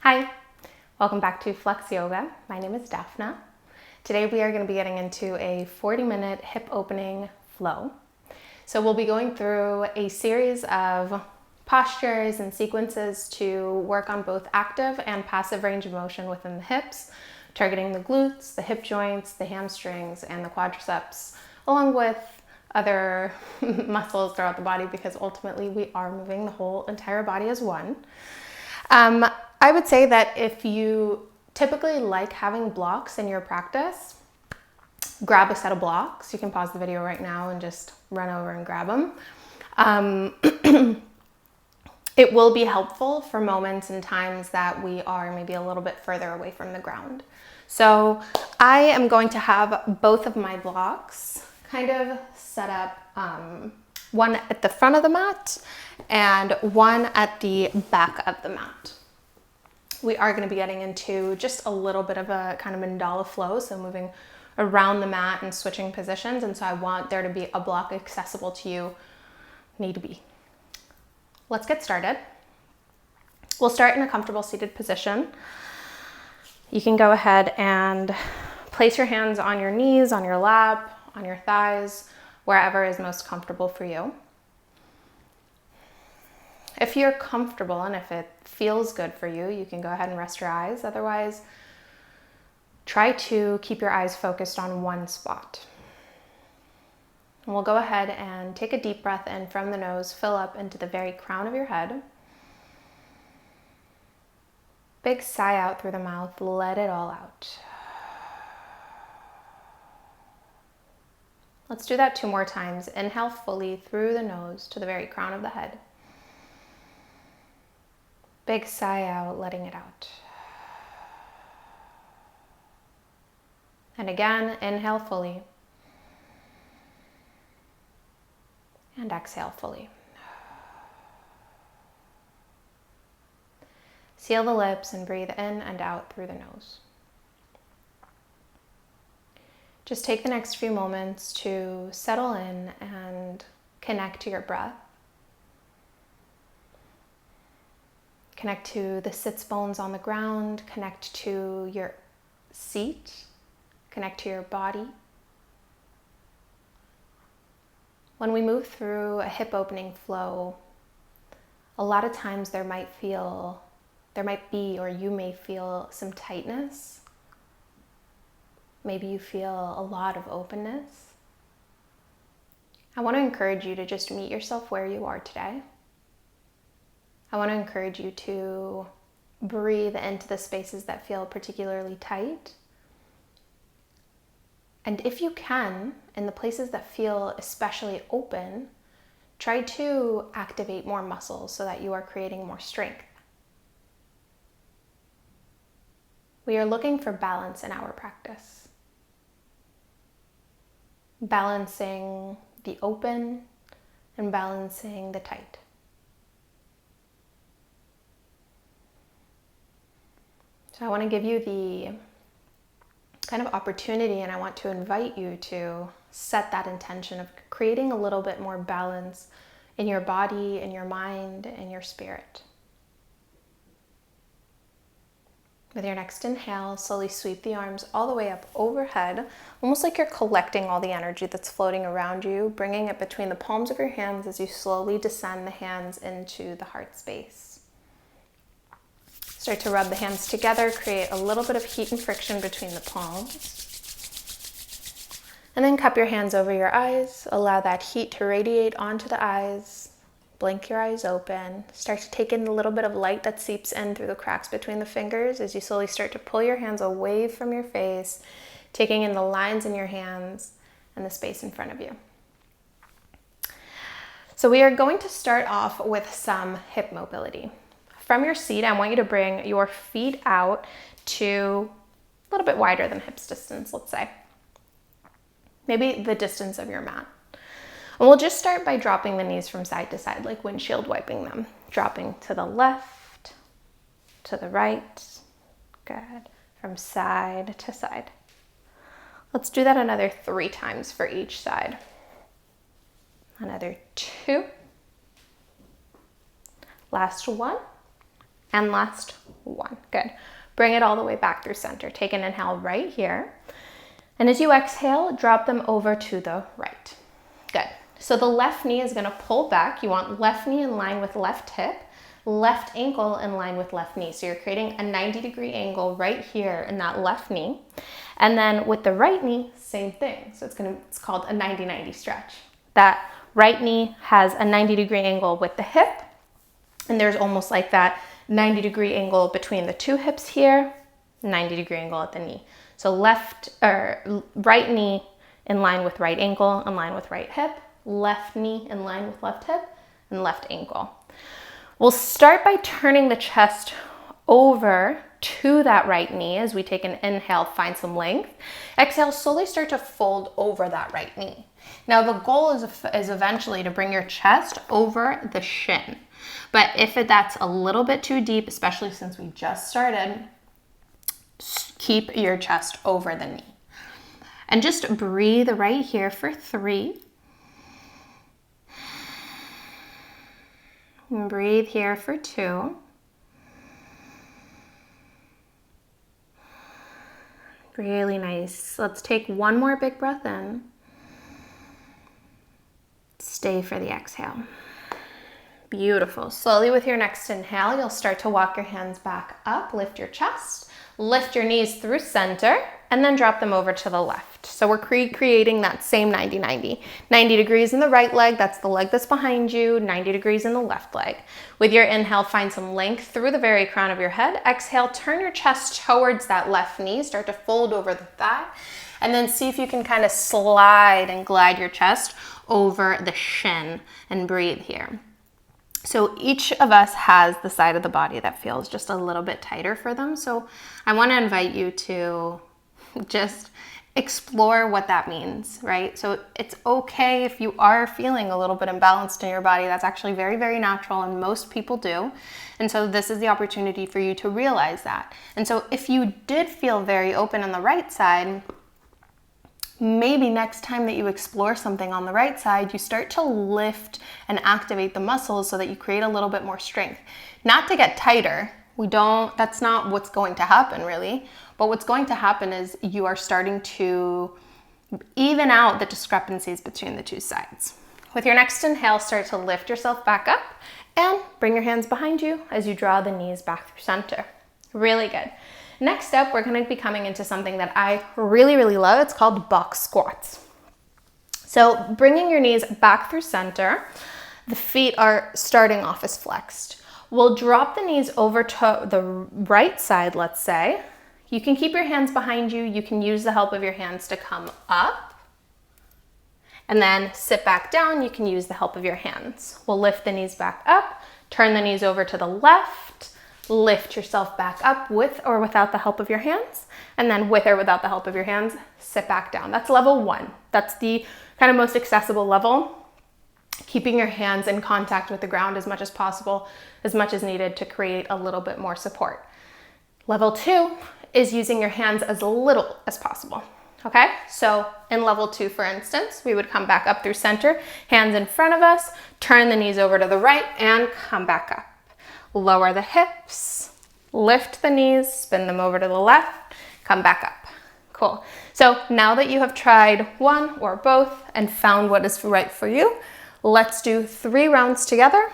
Hi, welcome back to Flex Yoga. My name is Daphna. Today we are going to be getting into a 40-minute hip opening flow. So we'll be going through a series of postures and sequences to work on both active and passive range of motion within the hips, targeting the glutes, the hip joints, the hamstrings, and the quadriceps, along with other muscles throughout the body, because ultimately we are moving the whole entire body as one. I would say that if you typically like having blocks in your practice, grab a set of blocks. You can pause the video right now and just run over and grab them. It will be helpful for moments and times that we are maybe a little bit further away from the ground. So I am going to have both of my blocks kind of set up, one at the front of the mat and one at the back of the mat. We are going to be getting into just a little bit of a kind of mandala flow, so moving around the mat and switching positions, and so I want there to be a block accessible to you, need be. Let's get started. We'll start in a comfortable seated position. You can go ahead and place your hands on your knees, on your lap, on your thighs, wherever is most comfortable for you. If you're comfortable and if it feels good for you, you can go ahead and rest your eyes. Otherwise, try to keep your eyes focused on one spot. And we'll go ahead and take a deep breath in from the nose, fill up into the very crown of your head. Big sigh out through the mouth, let it all out. Let's do that 2 more times. Inhale fully through the nose to the very crown of the head. Big sigh out, letting it out. And again, inhale fully. And exhale fully. Seal the lips and breathe in and out through the nose. Just take the next few moments to settle in and connect to your breath. Connect to the sits bones on the ground, connect to your seat, connect to your body. When we move through a hip opening flow, a lot of times there might be, or you may feel some tightness. Maybe you feel a lot of openness. I want to encourage you to just meet yourself where you are today. I want to encourage you to breathe into the spaces that feel particularly tight. And if you can, in the places that feel especially open, try to activate more muscles so that you are creating more strength. We are looking for balance in our practice. Balancing the open and balancing the tight. So I want to give you the kind of opportunity, and I want to invite you to set that intention of creating a little bit more balance in your body, in your mind, in your spirit. With your next inhale, slowly sweep the arms all the way up overhead, almost like you're collecting all the energy that's floating around you, bringing it between the palms of your hands as you slowly descend the hands into the heart space. Start to rub the hands together, create a little bit of heat and friction between the palms. And then cup your hands over your eyes. Allow that heat to radiate onto the eyes. Blink your eyes open. Start to take in the little bit of light that seeps in through the cracks between the fingers as you slowly start to pull your hands away from your face, taking in the lines in your hands and the space in front of you. So we are going to start off with some hip mobility. From your seat, I want you to bring your feet out to a little bit wider than hips distance, let's say. Maybe the distance of your mat. And we'll just start by dropping the knees from side to side, like windshield wiping them. Dropping to the left, to the right. Good. From side to side. Let's do that another 3 times for each side. Another 2. Last one. And last one. Good. Bring it all the way back through center. Take an inhale right here. And as you exhale, drop them over to the right. Good. So the left knee is going to pull back. You want left knee in line with left hip, left ankle in line with left knee. So you're creating a 90-degree angle right here in that left knee. And then with the right knee, same thing. So it's called a 90-90 stretch. That right knee has a 90-degree angle with the hip. And there's almost like that 90-degree angle between the two hips here, 90-degree angle at the knee. So right knee in line with right ankle, in line with right hip, left knee in line with left hip, and left ankle. We'll start by turning the chest over to that right knee as we take an inhale, find some length. Exhale, slowly start to fold over that right knee. Now the goal is eventually to bring your chest over the shin. But if that's a little bit too deep, especially since we just started, keep your chest over the knee. And just breathe right here for 3. And breathe here for 2. Really nice. Let's take one more big breath in. Stay for the exhale. Beautiful. Slowly with your next inhale, you'll start to walk your hands back up, lift your chest, lift your knees through center, and then drop them over to the left. So we're creating that same 90-90. 90 degrees in the right leg, that's the leg that's behind you, 90 degrees in the left leg. With your inhale, find some length through the very crown of your head. Exhale, turn your chest towards that left knee, start to fold over the thigh, and then see if you can kind of slide and glide your chest over the shin and breathe here. So each of us has the side of the body that feels just a little bit tighter for them. So I want to invite you to just explore what that means, right? So it's okay if you are feeling a little bit imbalanced in your body. That's actually very, very natural, and most people do. And so this is the opportunity for you to realize that. And so if you did feel very open on the right side, maybe next time that you explore something on the right side, you start to lift and activate the muscles so that you create a little bit more strength. Not to get tighter. That's not what's going to happen really. But what's going to happen is you are starting to even out the discrepancies between the two sides. With your next inhale, start to lift yourself back up and bring your hands behind you as you draw the knees back through center. Really good. Next up, we're going to be coming into something that I really, really love. It's called box squats. So bringing your knees back through center, the feet are starting off as flexed. We'll drop the knees over to the right side, let's say. You can keep your hands behind you. You can use the help of your hands to come up and then sit back down. You can use the help of your hands. We'll lift the knees back up, turn the knees over to the left, lift yourself back up with or without the help of your hands, and then with or without the help of your hands, sit back down. That's level 1. That's the kind of most accessible level. Keeping your hands in contact with the ground as much as possible, as much as needed to create a little bit more support. Level 2 is using your hands as little as possible. Okay, so in level 2, for instance, we would come back up through center, hands in front of us, turn the knees over to the right, and come back up. Lower the hips, lift the knees, spin them over to the left, come back up. Cool. So now that you have tried one or both and found what is right for you, let's do 3 rounds together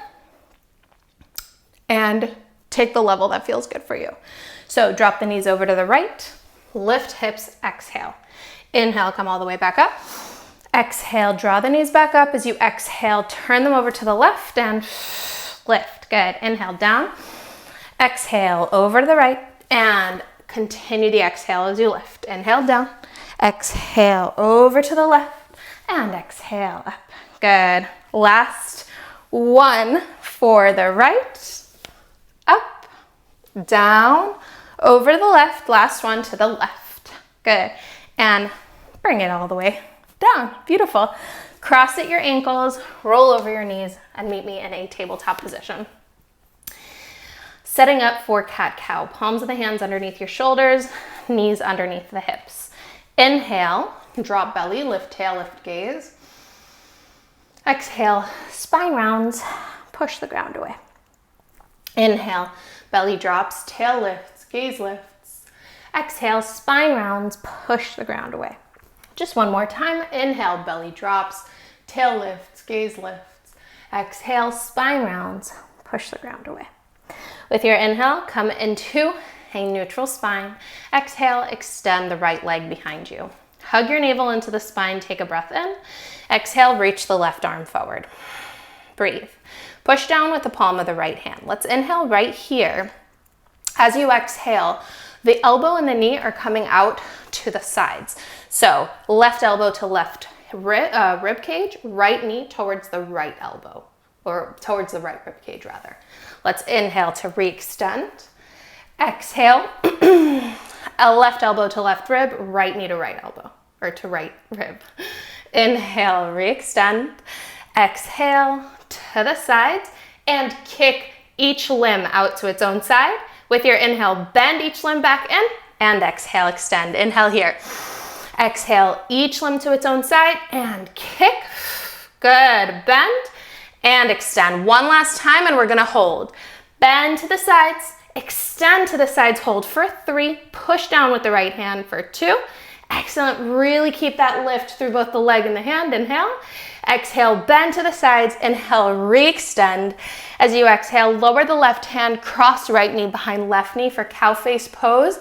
and take the level that feels good for you. So drop the knees over to the right, lift hips, exhale. Inhale, come all the way back up. Exhale, draw the knees back up. As you exhale, turn them over to the left and lift. Good. Inhale, down. Exhale, over to the right, and continue the exhale as you lift. Inhale, down. Exhale, over to the left, and exhale, up. Good. Last one for the right. Up, down, over to the left. Last one to the left. Good. And bring it all the way down. Beautiful. Cross at your ankles, roll over your knees, and meet me in a tabletop position. Setting up for cat-cow. Palms of the hands underneath your shoulders, knees underneath the hips. Inhale, drop belly, lift tail, lift gaze. Exhale, spine rounds, push the ground away. Inhale, belly drops, tail lifts, gaze lifts. Exhale, spine rounds, push the ground away. Just one more time. Inhale, belly drops, tail lifts, gaze lifts. Exhale, spine rounds, push the ground away. With your inhale, come into a neutral spine. Exhale, extend the right leg behind you. Hug your navel into the spine, take a breath in. Exhale, reach the left arm forward. Breathe. Push down with the palm of the right hand. Let's inhale right here. As you exhale, the elbow and the knee are coming out to the sides. So left elbow to left rib cage, right knee towards the right elbow, or towards the right rib cage rather. Let's inhale to re-extend. Exhale, a left elbow to left rib, right knee to right elbow, or to right rib. Inhale, re-extend. Exhale to the sides and kick each limb out to its own side. With your inhale, bend each limb back in and exhale, extend. Inhale here. Exhale, each limb to its own side and kick. Good. Bend and extend. One last time and we're gonna hold. Bend to the sides, extend to the sides, hold for 3, push down with the right hand for 2. Excellent. Really keep that lift through both the leg and the hand. Inhale. Exhale, bend to the sides. Inhale, re-extend. As you exhale, lower the left hand, cross right knee behind left knee for cow face pose.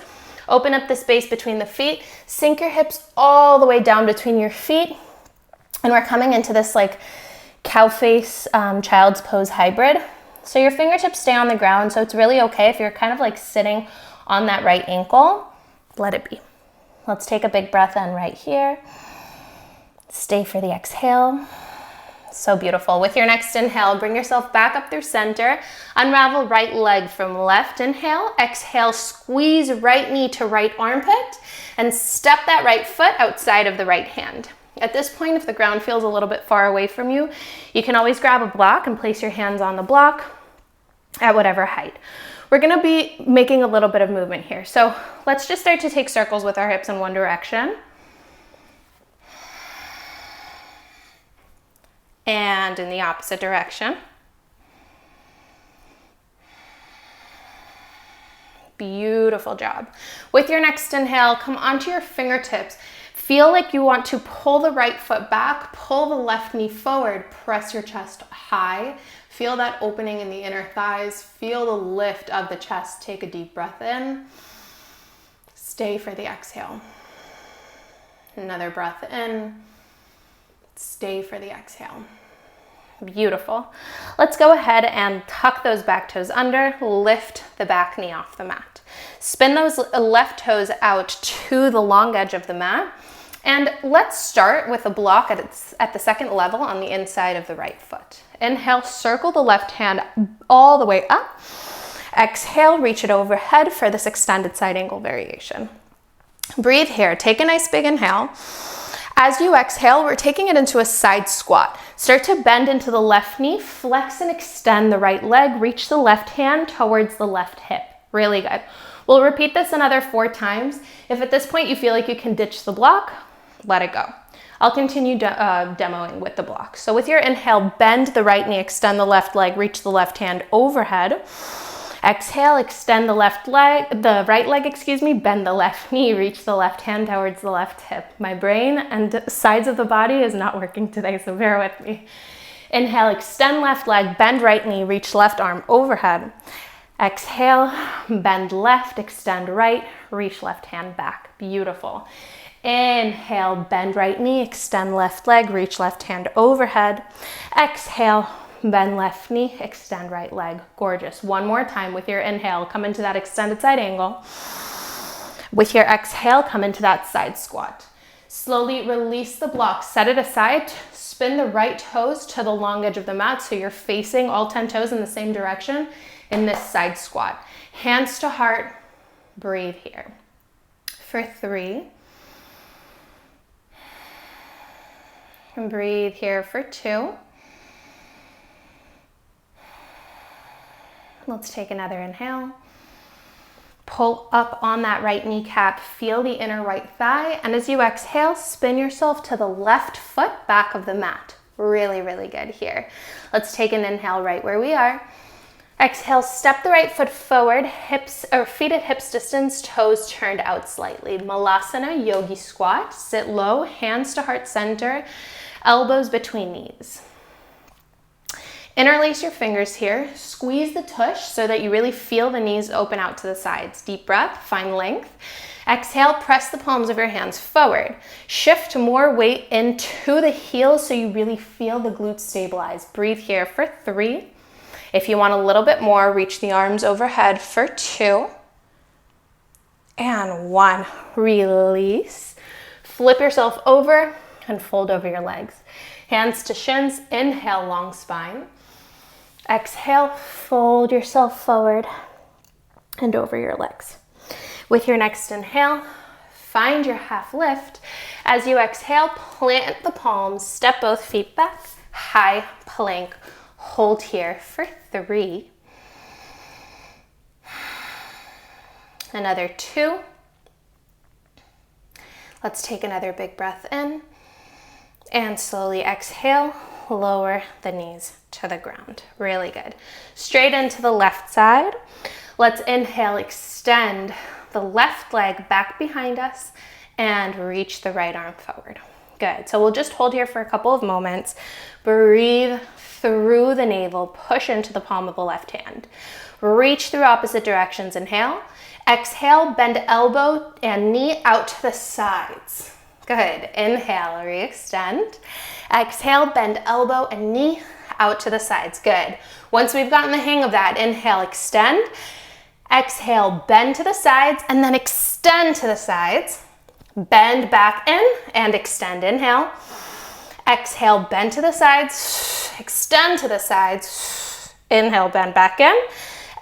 Open up the space between the feet. Sink your hips all the way down between your feet. And we're coming into this like cow face child's pose hybrid. So your fingertips stay on the ground. So it's really okay if you're kind of like sitting on that right ankle. Let it be. Let's take a big breath in right here. Stay for the exhale. So beautiful. With your next inhale, bring yourself back up through center. Unravel right leg from left. Inhale. Exhale, squeeze right knee to right armpit and step that right foot outside of the right hand. At this point, if the ground feels a little bit far away from you, you can always grab a block and place your hands on the block at whatever height. We're gonna be making a little bit of movement here. So let's just start to take circles with our hips in one direction. And in the opposite direction. Beautiful job. With your next inhale, come onto your fingertips. Feel like you want to pull the right foot back, pull the left knee forward, press your chest high. Feel that opening in the inner thighs. Feel the lift of the chest. Take a deep breath in. Stay for the exhale. Another breath in. Stay for the exhale. Beautiful. Let's go ahead and tuck those back toes under, lift the back knee off the mat. Spin those left toes out to the long edge of the mat. And let's start with a block at the second level on the inside of the right foot. Inhale, circle the left hand all the way up. Exhale, reach it overhead for this extended side angle variation. Breathe here. Take a nice big inhale. As you exhale, we're taking it into a side squat. Start to bend into the left knee, flex and extend the right leg, reach the left hand towards the left hip. Really good. We'll repeat this another 4 times. If at this point you feel like you can ditch the block, let it go. I'll continue demoing with the block. So with your inhale, bend the right knee, extend the left leg, reach the left hand overhead. Exhale, extend the right leg, bend the left knee, reach the left hand towards the left hip. My brain and sides of the body is not working today, so bear with me. Inhale, extend left leg, bend right knee, reach left arm overhead. Exhale, bend left, extend right, reach left hand back. Beautiful. Inhale, bend right knee, extend left leg, reach left hand overhead. Exhale, bend left knee, extend right leg. Gorgeous. One more time with your inhale, come into that extended side angle. With your exhale, come into that side squat. Slowly release the block, set it aside, spin the right toes to the long edge of the mat so you're facing all 10 toes in the same direction in this side squat. Hands to heart, breathe here. For 3. And breathe here for 2. Let's take another inhale. Pull up on that right kneecap, feel the inner right thigh, and as you exhale, spin yourself to the left foot back of the mat. Really, really good here. Let's take an inhale right where we are. Exhale, step the right foot forward, hips or feet at hips distance, toes turned out slightly. Malasana, yogi squat. Sit low, hands to heart center, elbows between knees. Interlace your fingers here. Squeeze the tush so that you really feel the knees open out to the sides. Deep breath, find length. Exhale, press the palms of your hands forward. Shift more weight into the heels so you really feel the glutes stabilize. Breathe here for 3. If you want a little bit more, reach the arms overhead for 2. And 1. Release. Flip yourself over and fold over your legs. Hands to shins. Inhale, long spine. Exhale, fold yourself forward and over your legs. With your next inhale, find your half lift. As you exhale, plant the palms, step both feet back, high plank. Hold here for 3. Another 2. Let's take another big breath in and slowly exhale, lower the knees to the ground. Really good. Straight into the left side. Let's inhale, extend the left leg back behind us and reach the right arm forward. Good. So we'll just hold here for a couple of moments. Breathe through the navel, push into the palm of the left hand. Reach through opposite directions. Inhale. Exhale, bend elbow and knee out to the sides. Good. Inhale, re-extend. Exhale, bend elbow and knee out to the sides. Good. Once we've gotten the hang of that, inhale, extend. Exhale, bend to the sides and then extend to the sides. Bend back in and extend. Inhale. Exhale, bend to the sides. Extend to the sides. Inhale, bend back in.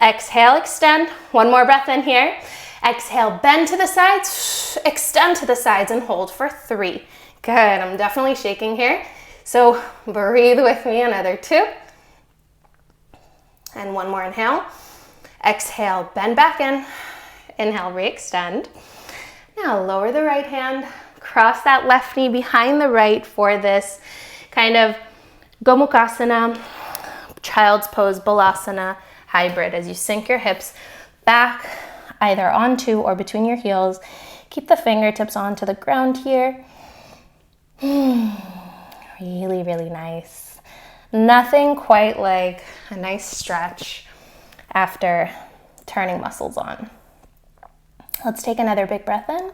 Exhale, extend. One more breath in here. Exhale, bend to the sides. Extend to the sides and hold for 3. Good. I'm definitely shaking here. So breathe with me. Another 2. And one more inhale. Exhale, bend back in. Inhale, re-extend. Now lower the right hand, cross that left knee behind the right for this kind of Gomukhasana, child's pose, Balasana hybrid. As you sink your hips back, either onto or between your heels, keep the fingertips onto the ground here. Really, really nice. Nothing quite like a nice stretch after turning muscles on. Let's take another big breath in.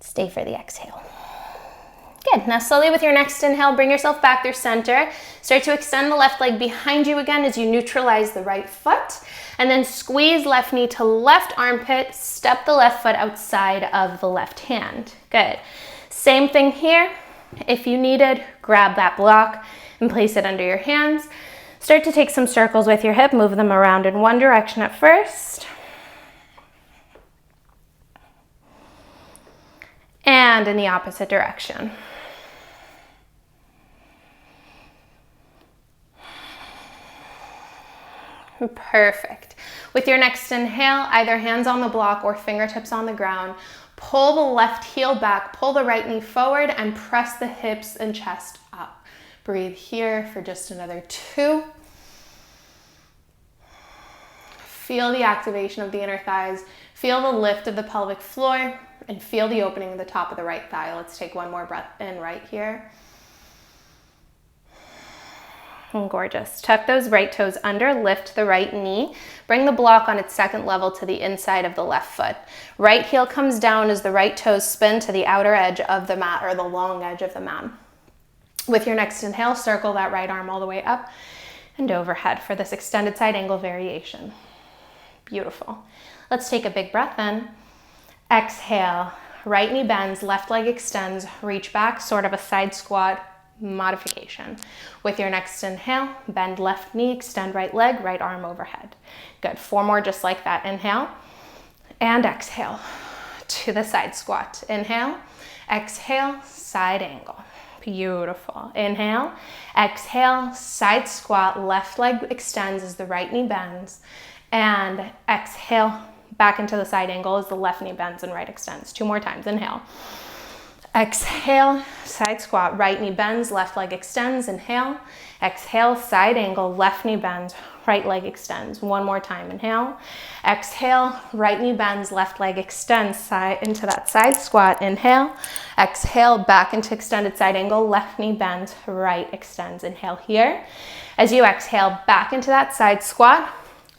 Stay for the exhale. Good. Now slowly with your next inhale, bring yourself back through center. Start to extend the left leg behind you again as you neutralize the right foot. And then squeeze left knee to left armpit. Step the left foot outside of the left hand. Good. Same thing here. If you needed, grab that block and place it under your hands. Start to take some circles with your hip. Move them around in one direction at first. And in the opposite direction. Perfect. With your next inhale, either hands on the block or fingertips on the ground, pull the left heel back, pull the right knee forward, and press the hips and chest up. Breathe here for just another 2. Feel the activation of the inner thighs. Feel the lift of the pelvic floor and feel the opening of the top of the right thigh. Let's take one more breath in right here. Gorgeous. Tuck those right toes under, lift the right knee. Bring the block on its second level to the inside of the left foot. Right heel comes down as the right toes spin to the outer edge of the mat or the long edge of the mat. With your next inhale, circle that right arm all the way up and overhead for this extended side angle variation. Beautiful. Let's take a big breath in. Exhale, right knee bends, left leg extends, reach back, sort of a side squat modification. With your next inhale, bend left knee, extend right leg, right arm overhead. Good. 4 more just like that. Inhale and exhale to the side squat. Inhale, exhale, side angle. Beautiful. Inhale, exhale, side squat, left leg extends as the right knee bends, and exhale back into the side angle as the left knee bends and right extends. 2 more times. Inhale. Exhale, side squat, right knee bends, left leg extends. Inhale. Exhale, side angle, left knee bends, right leg extends. One more time, inhale. Exhale, right knee bends, left leg extends side into that side squat. Inhale. Exhale, back into extended side angle, left knee bends, right extends. Inhale here. As you exhale, back into that side squat.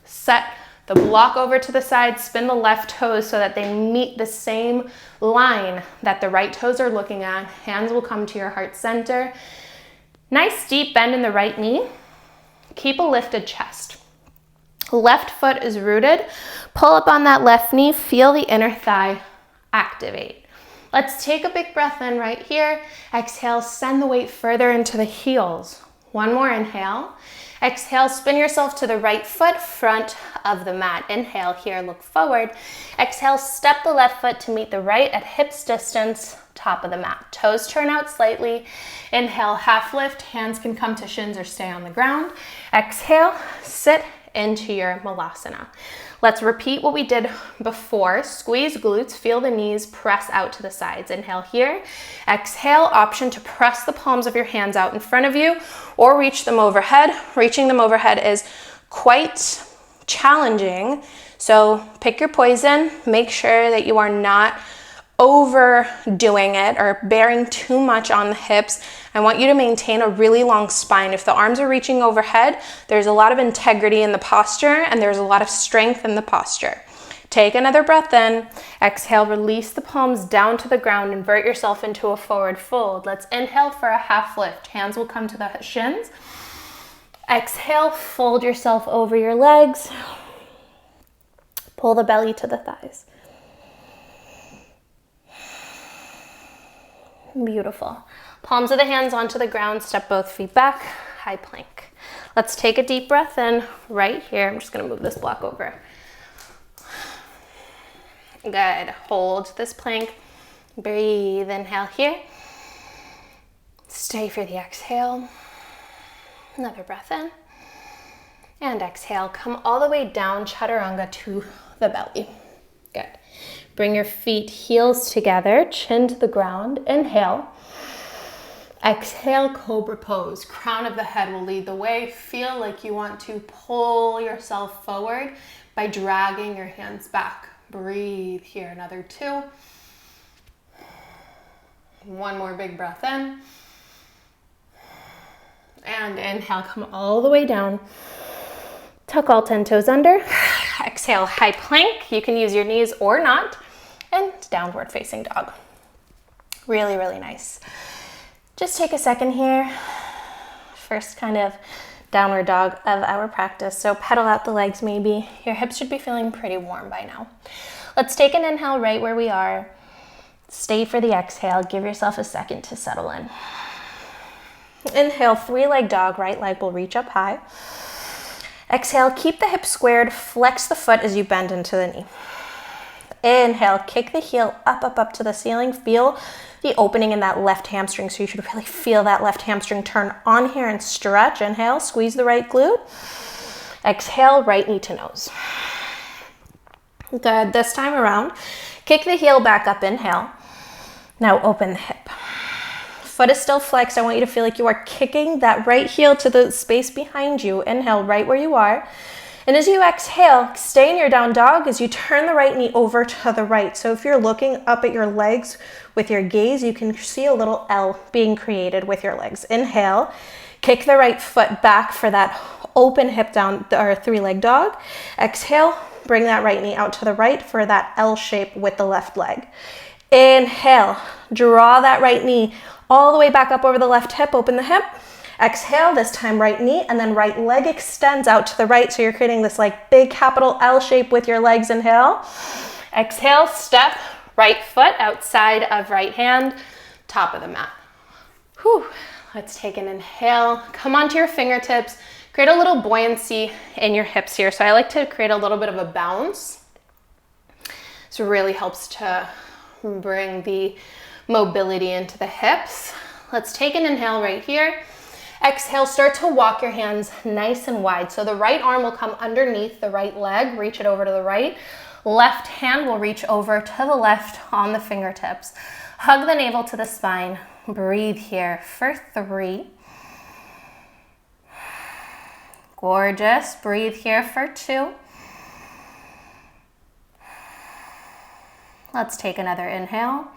Set the block over to the side, spin the left toes so that they meet the same line that the right toes are looking at. Hands will come to your heart center. Nice deep bend in the right knee. Keep a lifted chest. Left foot is rooted. Pull up on that left knee. Feel the inner thigh activate. Let's take a big breath in right here. Exhale, send the weight further into the heels. One more inhale. Exhale, spin yourself to the right foot, front of the mat. Inhale here, look forward. Exhale, step the left foot to meet the right at hips distance, top of the mat. Toes turn out slightly. Inhale, half lift. Hands can come to shins or stay on the ground. Exhale, sit into your malasana. Let's repeat what we did before. Squeeze glutes, feel the knees, press out to the sides. Inhale here. Exhale, option to press the palms of your hands out in front of you or reach them overhead. Reaching them overhead is quite challenging, so pick your poison. Make sure that you are not overdoing it or bearing too much on the hips. I want you to maintain a really long spine. If the arms are reaching overhead, there's a lot of integrity in the posture and there's a lot of strength in the posture. Take another breath in. Exhale, release the palms down to the ground. Invert yourself into a forward fold. Let's inhale for a half lift. Hands will come to the shins. Exhale, fold yourself over your legs. Pull the belly to the thighs. Beautiful. Palms of the hands onto the ground, step both feet back, high plank. Let's take a deep breath in right here. I'm just gonna move this block over. Good, hold this plank. Breathe, inhale here. Stay for the exhale. Another breath in. And exhale, come all the way down, chaturanga to the belly. Good. Bring your feet, heels together, chin to the ground. Inhale. Exhale, cobra pose. Crown of the head will lead the way. Feel like you want to pull yourself forward by dragging your hands back. Breathe here, another 2. One more big breath in. And inhale, come all the way down. Tuck all 10 toes under. Exhale, high plank. You can use your knees or not. And downward facing dog. Really, really nice. Just take a second here. First kind of downward dog of our practice. So pedal out the legs maybe. Your hips should be feeling pretty warm by now. Let's take an inhale right where we are. Stay for the exhale. Give yourself a second to settle in. Inhale, 3-leg dog. Right leg will reach up high. Exhale, keep the hips squared. Flex the foot as you bend into the knee. Inhale, kick the heel up, up, up to the ceiling. Feel the opening in that left hamstring. So you should really feel that left hamstring turn on here and stretch. Inhale, squeeze the right glute. Exhale, right knee to nose. Good, this time around, kick the heel back up, inhale. Now open the hip. Foot is still flexed. I want you to feel like you are kicking that right heel to the space behind you. Inhale right where you are. And as you exhale, stay in your down dog as you turn the right knee over to the right. So if you're looking up at your legs with your gaze, you can see a little L being created with your legs. Inhale, kick the right foot back for that open hip down or 3-leg dog. Exhale, bring that right knee out to the right for that L shape with the left leg. Inhale, draw that right knee all the way back up over the left hip, open the hip. Exhale, this time right knee, and then right leg extends out to the right. So you're creating this like big capital L shape with your legs. Inhale. Exhale, step right foot outside of right hand, top of the mat. Whew. Let's take an inhale. Come onto your fingertips. Create a little buoyancy in your hips here. So I like to create a little bit of a bounce. This really helps to bring the mobility into the hips. Let's take an inhale right here. Exhale, start to walk your hands nice and wide. So the right arm will come underneath the right leg, reach it over to the right. Left hand will reach over to the left on the fingertips. Hug the navel to the spine. Breathe here for 3. Gorgeous. Breathe here for 2. Let's take another inhale.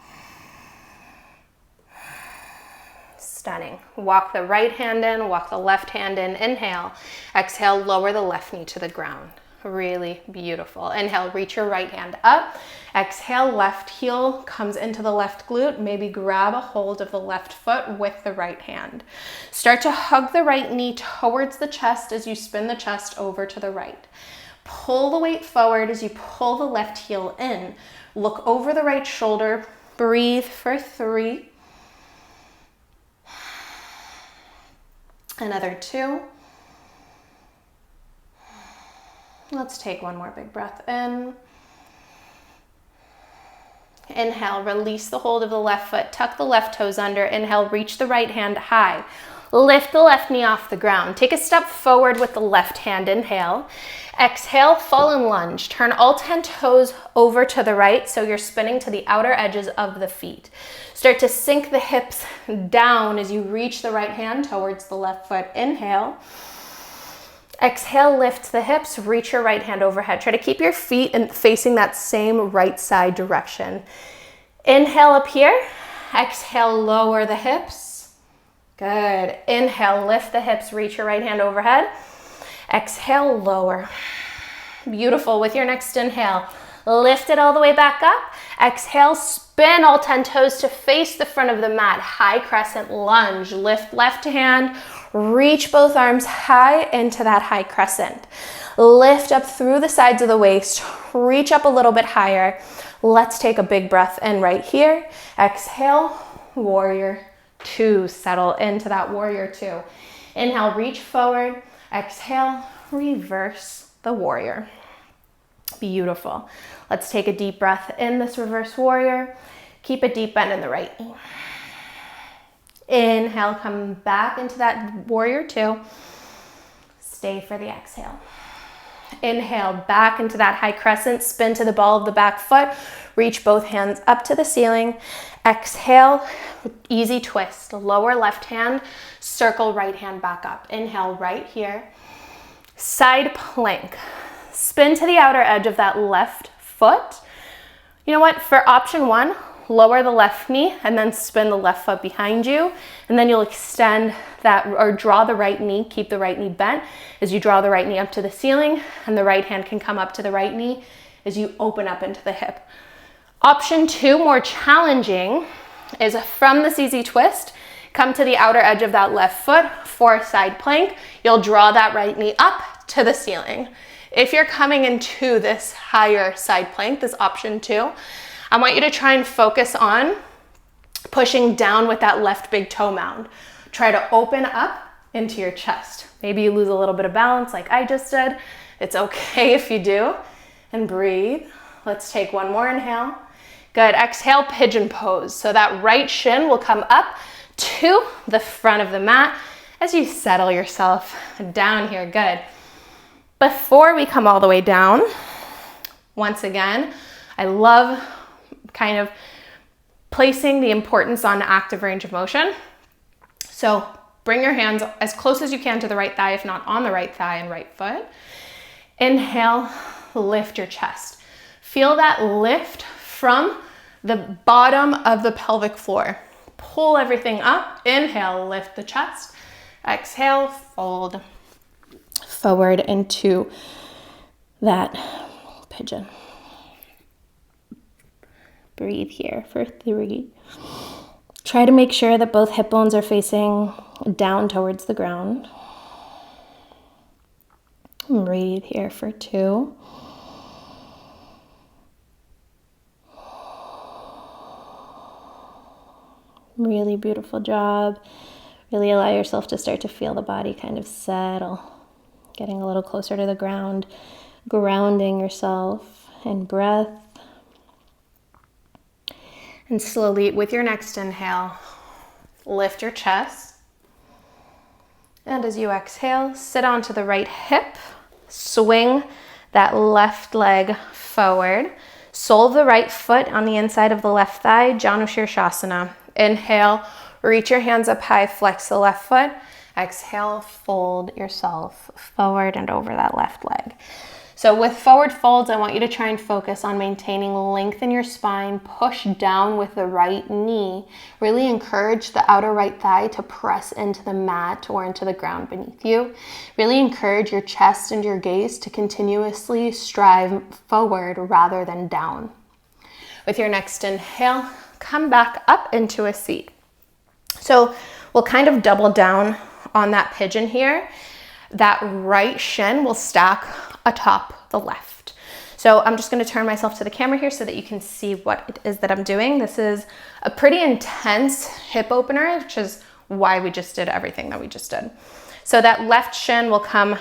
Stunning. Walk the right hand in, walk the left hand in. Inhale. Exhale, lower the left knee to the ground. Really beautiful. Inhale, reach your right hand up. Exhale, left heel comes into the left glute. Maybe grab a hold of the left foot with the right hand. Start to hug the right knee towards the chest as you spin the chest over to the right. Pull the weight forward as you pull the left heel in. Look over the right shoulder. Breathe for 3. Another 2. Let's take one more big breath in. Inhale, release the hold of the left foot, tuck the left toes under. Inhale, reach the right hand high. Lift the left knee off the ground. Take a step forward with the left hand. Inhale. Exhale, full and lunge. Turn all 10 toes over to the right so you're spinning to the outer edges of the feet. Start to sink the hips down as you reach the right hand towards the left foot. Inhale. Exhale, lift the hips, reach your right hand overhead. Try to keep your feet facing that same right side direction. Inhale up here. Exhale, lower the hips. Good. Inhale, lift the hips, reach your right hand overhead. Exhale, lower. Beautiful. With your next inhale, lift it all the way back up. Exhale, spin all 10 toes to face the front of the mat. High crescent lunge. Lift left hand, reach both arms high into that high crescent. Lift up through the sides of the waist. Reach up a little bit higher. Let's take a big breath in right here. Exhale, warrior 2. Settle into that warrior 2. Inhale, reach forward. Exhale, reverse the warrior. Beautiful. Let's take a deep breath in this reverse warrior. Keep a deep bend in the right knee. Inhale, come back into that warrior 2. Stay for the exhale. Inhale, back into that high crescent. Spin to the ball of the back foot. Reach both hands up to the ceiling. Exhale, easy twist. Lower left hand, circle right hand back up. Inhale, right here. Side plank. Spin to the outer edge of that left foot. You know what? For option 1, lower the left knee and then spin the left foot behind you. And then you'll extend that or draw the right knee, keep the right knee bent as you draw the right knee up to the ceiling, and the right hand can come up to the right knee as you open up into the hip. Option 2, more challenging, is from this easy twist, come to the outer edge of that left foot for a side plank. You'll draw that right knee up to the ceiling. If you're coming into this higher side plank, this option 2, I want you to try and focus on pushing down with that left big toe mound. Try to open up into your chest. Maybe you lose a little bit of balance like I just did. It's okay if you do. And breathe. Let's take one more inhale. Good. Exhale, pigeon pose. So that right shin will come up to the front of the mat as you settle yourself down here. Good. Before we come all the way down, once again, I love kind of placing the importance on active range of motion. So bring your hands as close as you can to the right thigh, if not on the right thigh and right foot. Inhale, lift your chest. Feel that lift from the bottom of the pelvic floor. Pull everything up. Inhale, lift the chest. Exhale, fold forward into that pigeon. Breathe here for 3. Try to make sure that both hip bones are facing down towards the ground. Breathe here for 2. Really beautiful job. Really allow yourself to start to feel the body kind of settle. Getting a little closer to the ground. Grounding yourself in breath. And slowly, with your next inhale, lift your chest. And as you exhale, sit onto the right hip. Swing that left leg forward. Sole of the right foot on the inside of the left thigh, Janu Shavasana. Inhale, reach your hands up high, flex the left foot. Exhale, fold yourself forward and over that left leg. So with forward folds, I want you to try and focus on maintaining length in your spine. Push down with the right knee. Really encourage the outer right thigh to press into the mat or into the ground beneath you. Really encourage your chest and your gaze to continuously strive forward rather than down. With your next inhale, come back up into a seat. So we'll kind of double down on that pigeon here. That right shin will stack atop the left. So I'm just going to turn myself to the camera here so that you can see what it is that I'm doing. This is a pretty intense hip opener, which is why we just did everything that we just did. So that left shin will come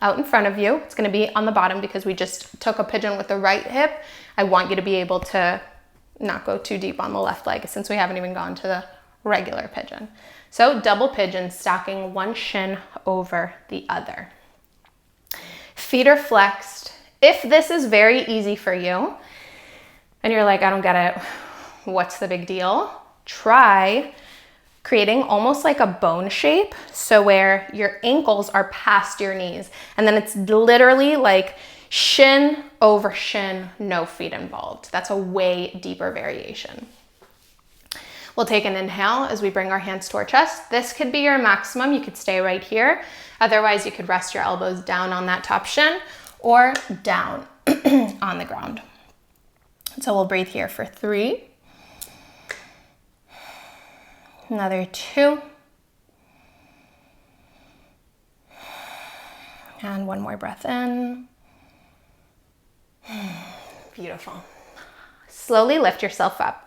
out in front of you. It's going to be on the bottom because we just took a pigeon with the right hip. I want you to be able to not go too deep on the left leg since we haven't even gone to the regular pigeon. So double pigeon, stacking one shin over the other. Feet are flexed. If this is very easy for you and you're like, I don't get it, what's the big deal? Try creating almost like a bone shape. So where your ankles are past your knees. And then it's literally like shin over shin, no feet involved. That's a way deeper variation. We'll take an inhale as we bring our hands to our chest. This could be your maximum. You could stay right here. Otherwise, you could rest your elbows down on that top shin or down on the ground. So we'll breathe here for 3. Another 2. And one more breath in. Beautiful. Slowly lift yourself up.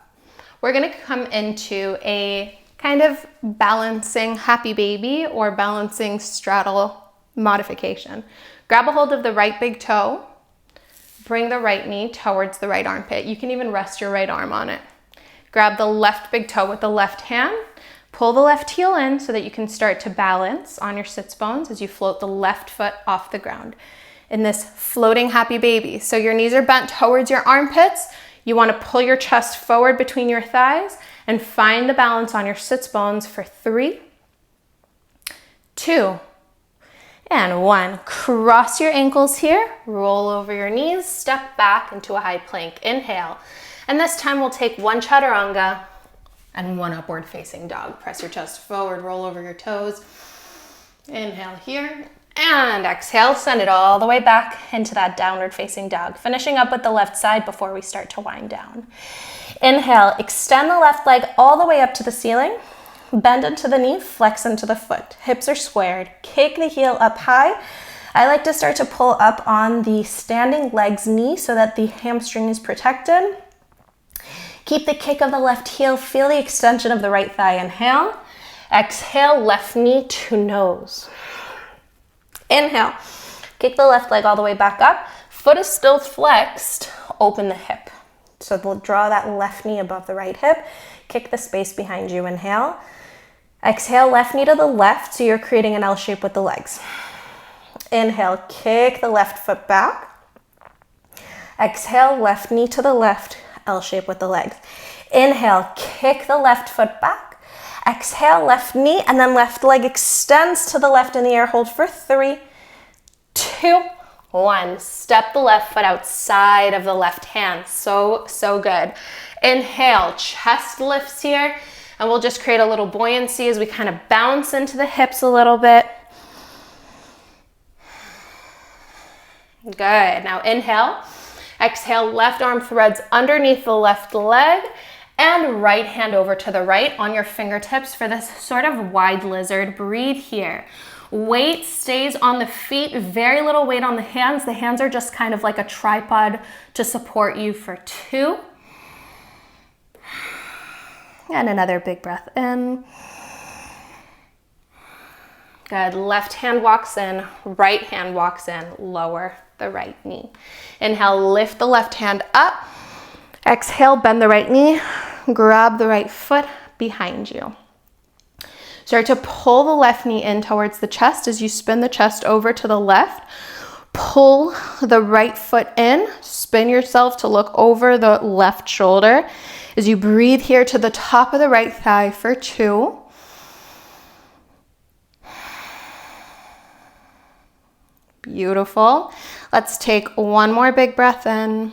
We're going to come into a kind of balancing happy baby or balancing straddle modification. Grab a hold of the right big toe. Bring the right knee towards the right armpit. You can even rest your right arm on it. Grab the left big toe with the left hand. Pull the left heel in so that you can start to balance on your sits bones as you float the left foot off the ground in this floating happy baby. So your knees are bent towards your armpits. You want to pull your chest forward between your thighs and find the balance on your sits bones for 3, 2, and 1. Cross your ankles here, roll over your knees, step back into a high plank. Inhale. And this time we'll take one chaturanga and one upward facing dog. Press your chest forward, roll over your toes. Inhale here. And exhale, send it all the way back into that downward facing dog. Finishing up with the left side before we start to wind down. Inhale, extend the left leg all the way up to the ceiling. Bend into the knee, flex into the foot. Hips are squared. Kick the heel up high. I like to start to pull up on the standing leg's knee so that the hamstring is protected. Keep the kick of the left heel. Feel the extension of the right thigh. Inhale. Exhale, left knee to nose. Inhale, kick the left leg all the way back up. Foot is still flexed, open the hip. So we'll draw that left knee above the right hip. Kick the space behind you, inhale. Exhale, left knee to the left, so you're creating an L shape with the legs. Inhale, kick the left foot back. Exhale, left knee to the left, L shape with the legs. Inhale, kick the left foot back. Exhale, left knee, and then left leg extends to the left in the air. Hold for 3, 2, 1. Step the left foot outside of the left hand. So good. Inhale, chest lifts here, and we'll just create a little buoyancy as we kind of bounce into the hips a little bit. Good. Now inhale. Exhale, left arm threads underneath the left leg. And right hand over to the right on your fingertips for this sort of wide lizard. Breathe here. Weight stays on the feet, very little weight on the hands. The hands are just kind of like a tripod to support you for 2. And another big breath in. Good. Left hand walks in, right hand walks in. Lower the right knee. Inhale, lift the left hand up. Exhale, bend the right knee, grab the right foot behind you. Start to pull the left knee in towards the chest as you spin the chest over to the left. Pull the right foot in, spin yourself to look over the left shoulder as you breathe here to the top of the right thigh for 2. Beautiful. Let's take one more big breath in.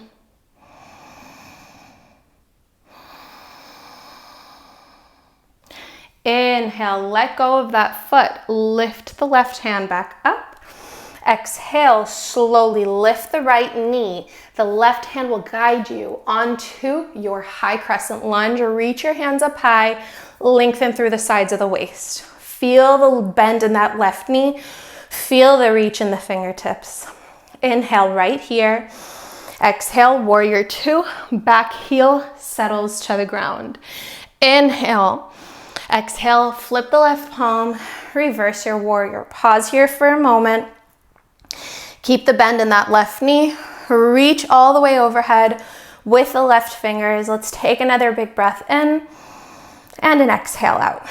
Inhale, let go of that foot. Lift the left hand back up. Exhale, slowly lift the right knee. The left hand will guide you onto your high crescent lunge. Reach your hands up high, lengthen through the sides of the waist. Feel the bend in that left knee. Feel the reach in the fingertips. Inhale right here. Exhale, warrior two. Back heel settles to the ground. Inhale. Exhale, flip the left palm, reverse your warrior. Pause here for a moment. Keep the bend in that left knee. Reach all the way overhead with the left fingers. Let's take another big breath in and an exhale out.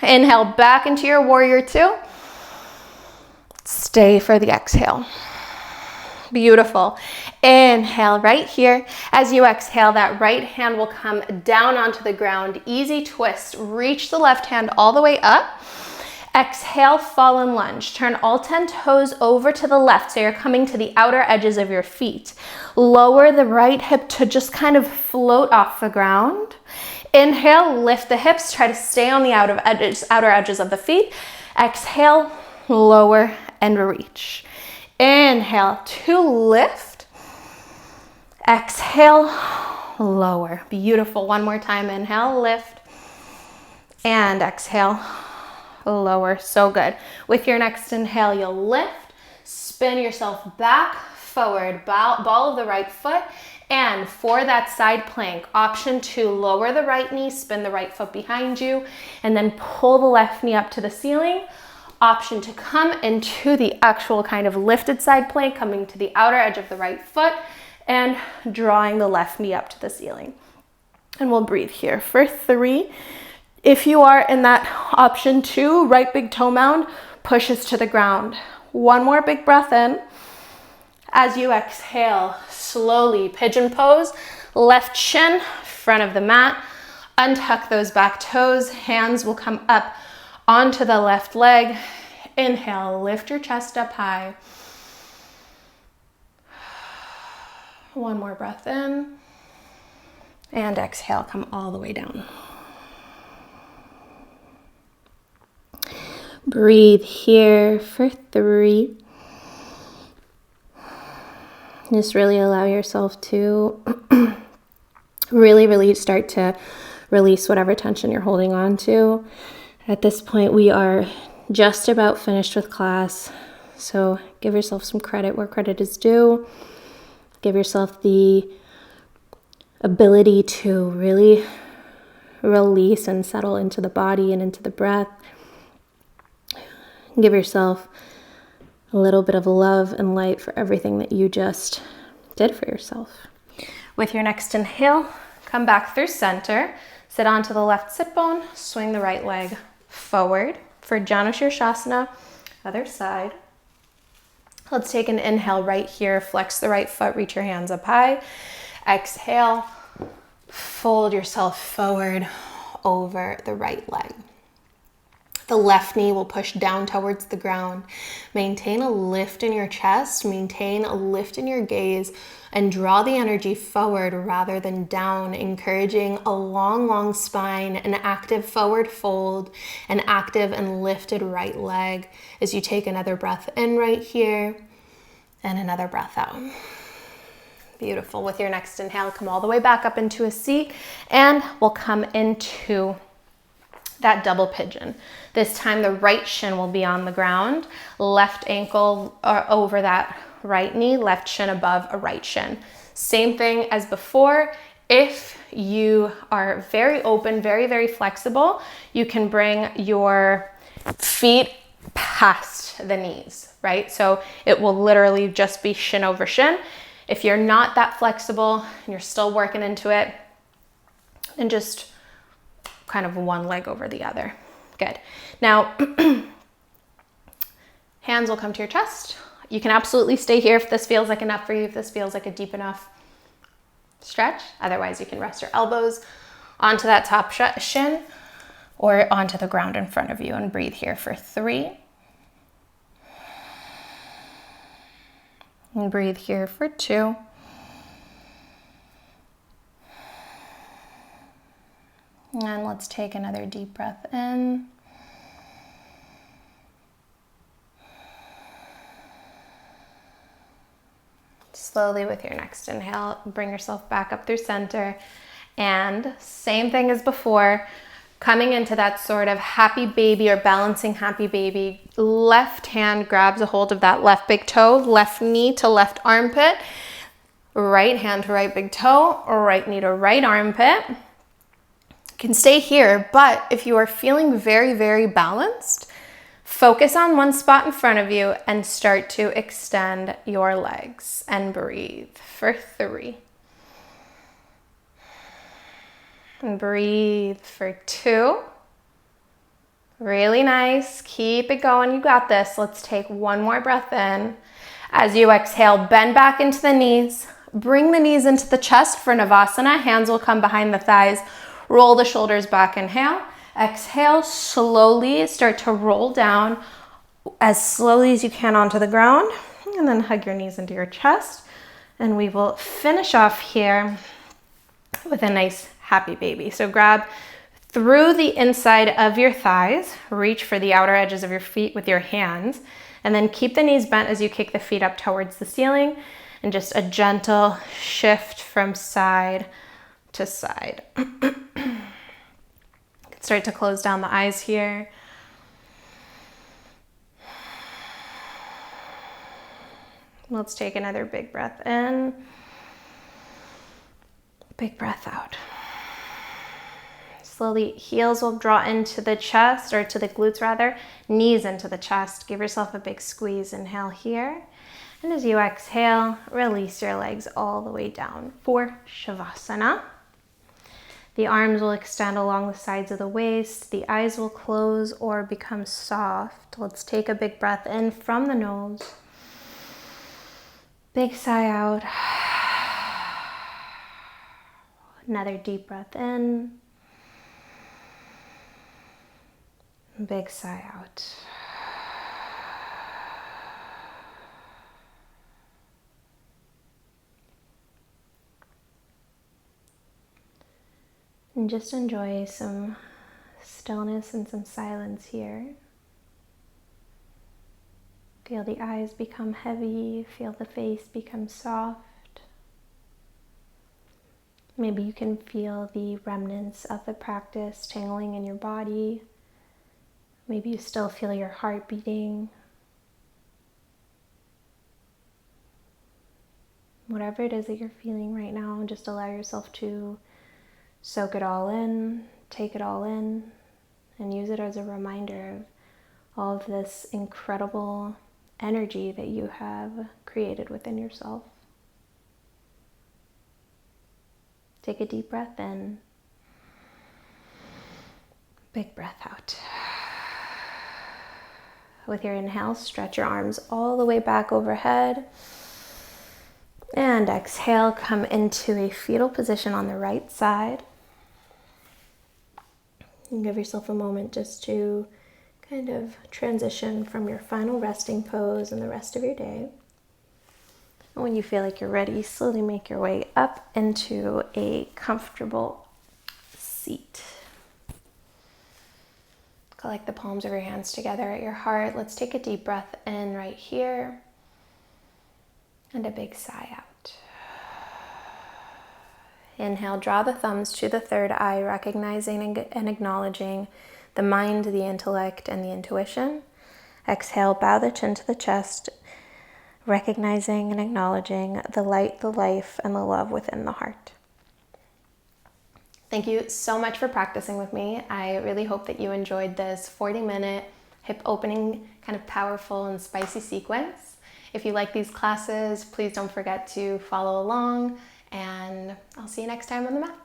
Inhale back into your warrior two. Stay for the exhale. Beautiful. Inhale right here. As you exhale, that right hand will come down onto the ground. Easy twist. Reach the left hand all the way up. Exhale, fallen lunge. Turn all 10 toes over to the left, so you're coming to the outer edges of your feet. Lower the right hip to just kind of float off the ground. Inhale, lift the hips. Try to stay on the outer edges of the feet. Exhale, lower and reach. Inhale to lift. Exhale, lower. Beautiful. One more time. Inhale, lift. And exhale, lower. So good. With your next inhale, you'll lift. Spin yourself back, forward, ball of the right foot. And for that side plank, option two, lower the right knee, spin the right foot behind you, and then pull the left knee up to the ceiling. Option to come into the actual kind of lifted side plank, coming to the outer edge of the right foot and drawing the left knee up to the ceiling. And we'll breathe here for 3. If you are in that option 2, right big toe mound pushes to the ground. One more big breath in. As you exhale, slowly pigeon pose, left shin, front of the mat. Untuck those back toes. Hands will come up onto the left leg. Inhale, lift your chest up high. One more breath in. And exhale, come all the way down. Breathe here for 3. Just really allow yourself to really start to release whatever tension you're holding on to. At this point, we are just about finished with class, so give yourself some credit where credit is due. Give yourself the ability to really release and settle into the body and into the breath. Give yourself a little bit of love and light for everything that you just did for yourself. With your next inhale, come back through center, sit onto the left sit bone, swing the right leg forward for shavasana, other side. Let's take an inhale right here, flex the right foot, reach your hands up high. Exhale, fold yourself forward over the right leg. The left knee will push down towards the ground. Maintain a lift in your chest, maintain a lift in your gaze, and draw the energy forward rather than down, encouraging a long spine, an active forward fold, an active and lifted right leg as you take another breath in right here and another breath out. Beautiful. With your next inhale, come all the way back up into a seat, and we'll come into that double pigeon. This time the right shin will be on the ground, left ankle over that right knee, left shin above a right shin. Same thing as before. If you are very open, very flexible, you can bring your feet past the knees, right? So it will literally just be shin over shin. If you're not that flexible and you're still working into it, then just kind of one leg over the other. Good. Now, hands will come to your chest. You can absolutely stay here if this feels like enough for you, if this feels like a deep enough stretch. Otherwise, you can rest your elbows onto that top shin or onto the ground in front of you and breathe here for 3. And breathe here for 2. And let's take another deep breath in. Slowly with your next inhale, bring yourself back up through center. And same thing as before, coming into that sort of happy baby or balancing happy baby. Left hand grabs a hold of that left big toe, left knee to left armpit, right hand to right big toe, right knee to right armpit. You can stay here, but if you are feeling very, very balanced, focus on one spot in front of you and start to extend your legs and breathe for 3. And breathe for 2. Really nice. Keep it going. You got this. Let's take one more breath in. As you exhale, bend back into the knees. Bring the knees into the chest for Navasana. Hands will come behind the thighs. Roll the shoulders back. Inhale. Exhale. Slowly start to roll down as slowly as you can onto the ground. And then hug your knees into your chest. And we will finish off here with a nice happy baby. So grab through the inside of your thighs, reach for the outer edges of your feet with your hands, and then keep the knees bent as you kick the feet up towards the ceiling, and just a gentle shift from side to side. Start to close down the eyes here. Let's take another big breath in, big breath out. Slowly, heels will draw into the chest, or to the glutes rather, knees into the chest. Give yourself a big squeeze. Inhale here. And as you exhale, release your legs all the way down for shavasana. The arms will extend along the sides of the waist. The eyes will close or become soft. Let's take a big breath in from the nose. Big sigh out. Another deep breath in. Big sigh out. And just enjoy some stillness and some silence here. Feel the eyes become heavy, feel the face become soft. Maybe you can feel the remnants of the practice tingling in your body. Maybe you still feel your heart beating. Whatever it is that you're feeling right now, just allow yourself to soak it all in, take it all in, and use it as a reminder of all of this incredible energy that you have created within yourself. Take a deep breath in, big breath out. With your inhale, stretch your arms all the way back overhead. And exhale, come into a fetal position on the right side. And give yourself a moment just to kind of transition from your final resting pose and the rest of your day. And when you feel like you're ready, slowly make your way up into a comfortable seat. Collect the palms of your hands together at your heart. Let's take a deep breath in right here. And a big sigh out. Inhale, draw the thumbs to the third eye, recognizing and acknowledging the mind, the intellect, and the intuition. Exhale, bow the chin to the chest, recognizing and acknowledging the light, the life, and the love within the heart. Thank you so much for practicing with me. I really hope that you enjoyed this 40-minute hip opening, kind of powerful and spicy sequence. If you like these classes, please don't forget to follow along, and I'll see you next time on the mat.